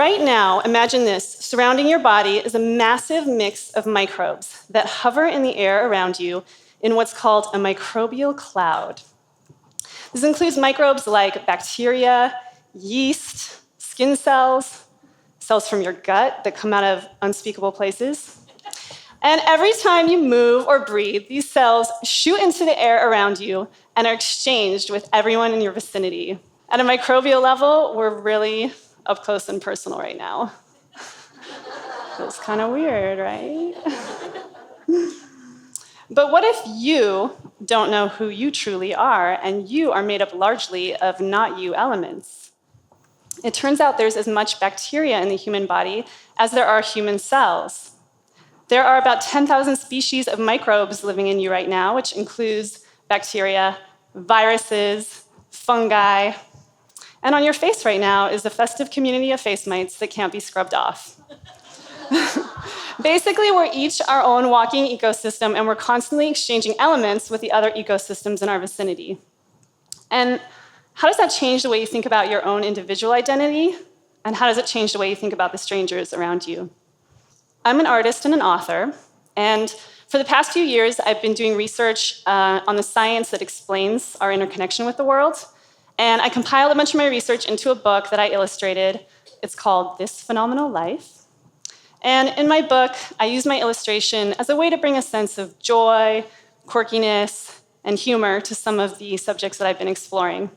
right now, imagine this. Surrounding your body is a massive mix of microbes that hover in the air around you in what's called a microbial cloud. This includes microbes like bacteria, yeast, skin cells, cells from your gut that come out of unspeakable places. And every time you move or breathe, these cells shoot into the air around you and are exchanged with everyone in your vicinity. At a microbial level, we're really up close and personal right now. Feels kind of weird, right? But what if you don't know who you truly are, and you are made up largely of not you elements? It turns out there's as much bacteria in the human body as there are human cells. There are about 10,000 species of microbes living in you right now, which includes bacteria, viruses, fungi. And on your face right now is a festive community of face mites that can't be scrubbed off. Basically, we're each our own walking ecosystem, and we're constantly exchanging elements with the other ecosystems in our vicinity. And how does that change the way you think about your own individual identity? And how does it change the way you think about the strangers around you? I'm an artist and an author, and for the past few years, I've been doing research on the science that explains our interconnection with the world. And I compiled a bunch of my research into a book that I illustrated. It's called This Phenomenal Life. And in my book, I use my illustration as a way to bring a sense of joy, quirkiness, and humor to some of the subjects that I've been exploring.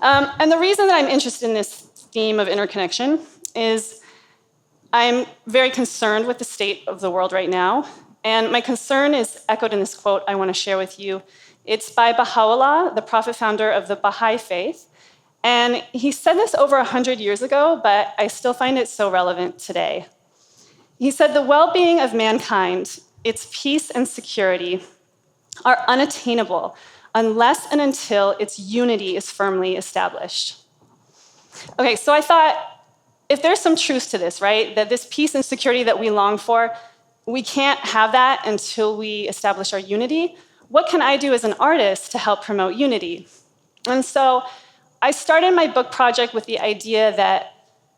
And the reason that I'm interested in this theme of interconnection is I'm very concerned with the state of the world right now. And my concern is echoed in this quote I want to share with you. It's by Baha'u'llah, the prophet founder of the Baha'i faith. And he said this over 100 years ago, but I still find it so relevant today. He said, "The well-being of mankind, its peace and security, are unattainable unless and until its unity is firmly established." Okay, so I thought, if there's some truth to this, right, that this peace and security that we long for, we can't have that until we establish our unity, what can I do as an artist to help promote unity? And so I started my book project with the idea that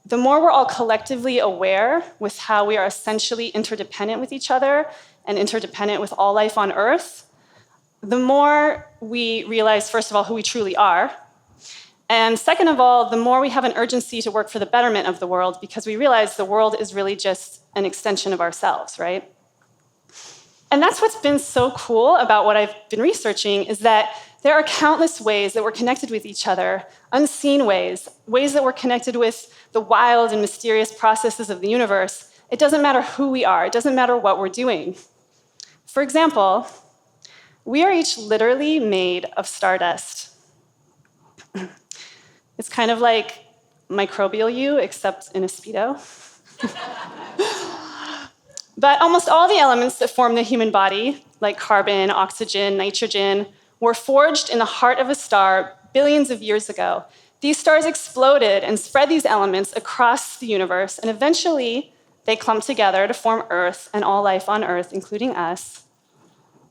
the more we're all collectively aware with how we are essentially interdependent with each other and interdependent with all life on Earth, the more we realize, first of all, who we truly are. And second of all, the more we have an urgency to work for the betterment of the world, because we realize the world is really just an extension of ourselves, right? And that's what's been so cool about what I've been researching, is that there are countless ways that we're connected with each other, unseen ways that we're connected with the wild and mysterious processes of the universe. It doesn't matter who we are. It doesn't matter what we're doing. For example, we are each literally made of stardust. It's kind of like microbial you, except in a Speedo. But almost all the elements that form the human body, like carbon, oxygen, nitrogen, were forged in the heart of a star billions of years ago. These stars exploded and spread these elements across the universe, and eventually they clumped together to form Earth and all life on Earth, including us.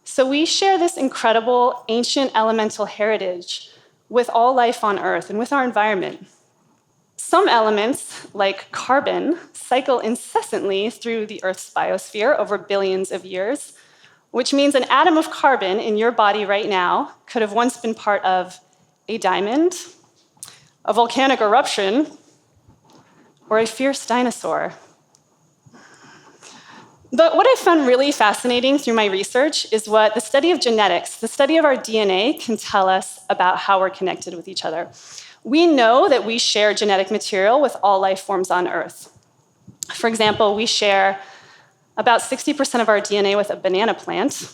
So we share this incredible ancient elemental heritage with all life on Earth and with our environment. Some elements, like carbon, cycle incessantly through the Earth's biosphere over billions of years, which means an atom of carbon in your body right now could have once been part of a diamond, a volcanic eruption, or a fierce dinosaur. But what I found really fascinating through my research is what the study of genetics, the study of our DNA, can tell us about how we're connected with each other. We know that we share genetic material with all life forms on Earth. For example, we share about 60% of our DNA with a banana plant.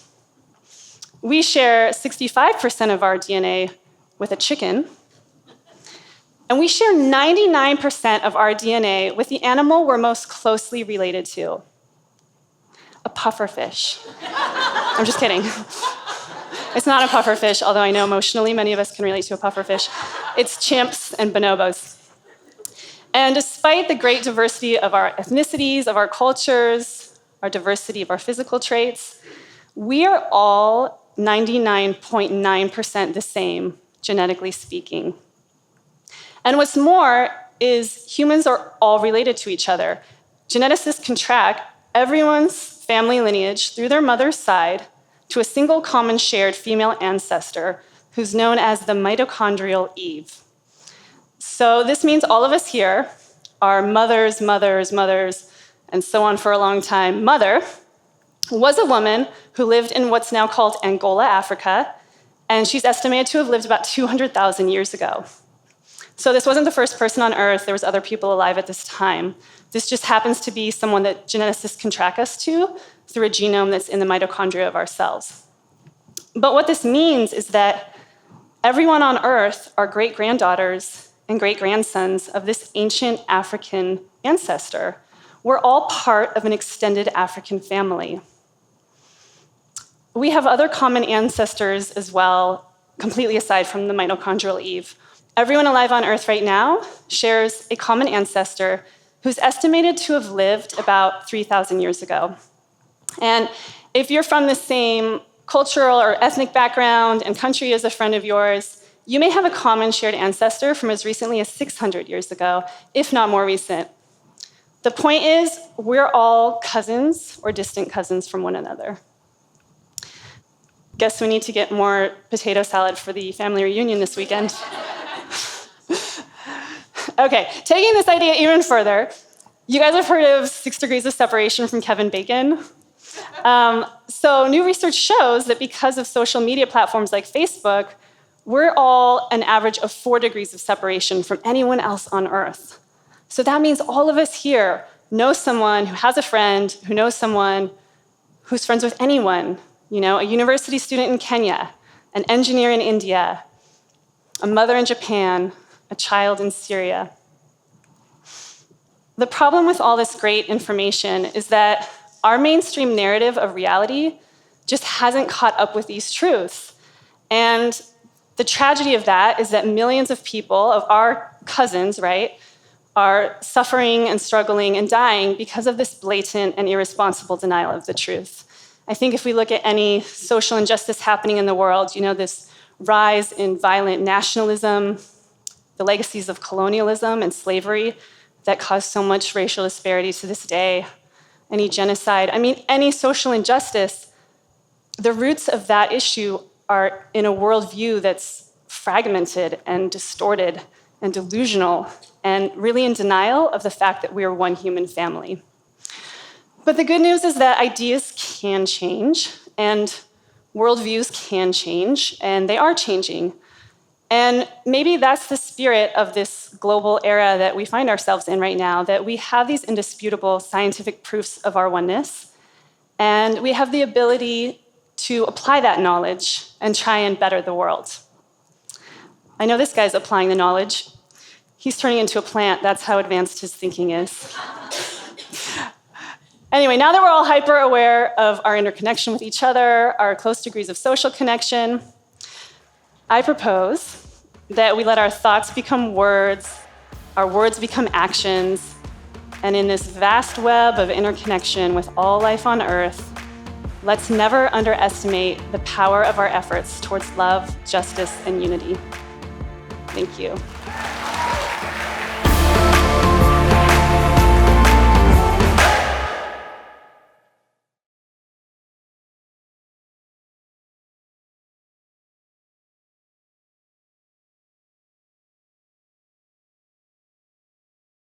We share 65% of our DNA with a chicken. And we share 99% of our DNA with the animal we're most closely related to, a pufferfish. I'm just kidding. It's not a pufferfish, although I know emotionally many of us can relate to a pufferfish. It's chimps and bonobos. And despite the great diversity of our ethnicities, of our cultures, our diversity of our physical traits, we are all 99.9% the same, genetically speaking. And what's more, is humans are all related to each other. Geneticists can track everyone's family lineage through their mother's side to a single common shared female ancestor who's known as the mitochondrial Eve. So this means all of us here are mothers, and so on for a long time. Mother was a woman who lived in what's now called Angola, Africa, and she's estimated to have lived about 200,000 years ago. So this wasn't the first person on Earth. There was other people alive at this time. This just happens to be someone that geneticists can track us to through a genome that's in the mitochondria of our cells. But what this means is that everyone on Earth are great-granddaughters and great-grandsons of this ancient African ancestor. We're all part of an extended African family. We have other common ancestors as well, completely aside from the mitochondrial Eve. Everyone alive on Earth right now shares a common ancestor who's estimated to have lived about 3,000 years ago. And if you're from the same cultural or ethnic background and country as a friend of yours, you may have a common shared ancestor from as recently as 600 years ago, if not more recent. The point is, we're all cousins or distant cousins from one another. Guess we need to get more potato salad for the family reunion this weekend. Okay, taking this idea even further, you guys have heard of 6 degrees of separation from Kevin Bacon? So new research shows that because of social media platforms like Facebook, we're all an average of 4 degrees of separation from anyone else on Earth. So that means all of us here know someone who has a friend who knows someone who's friends with anyone. You know, a university student in Kenya, an engineer in India, a mother in Japan, a child in Syria. The problem with all this great information is that our mainstream narrative of reality just hasn't caught up with these truths. And the tragedy of that is that millions of people, of our cousins, right, are suffering and struggling and dying because of this blatant and irresponsible denial of the truth. I think if we look at any social injustice happening in the world, you know, this rise in violent nationalism, the legacies of colonialism and slavery that cause so much racial disparity to this day, any genocide, I mean, any social injustice, the roots of that issue are in a worldview that's fragmented and distorted and delusional and really in denial of the fact that we are one human family. But the good news is that ideas can change and worldviews can change, and they are changing. And maybe that's the spirit of this global era that we find ourselves in right now, that we have these indisputable scientific proofs of our oneness, and we have the ability to apply that knowledge and try and better the world. I know this guy's applying the knowledge. He's turning into a plant. That's how advanced his thinking is. Anyway, now that we're all hyper aware of our interconnection with each other, our close degrees of social connection, I propose that we let our thoughts become words, our words become actions, and in this vast web of interconnection with all life on Earth, let's never underestimate the power of our efforts towards love, justice, and unity. Thank you.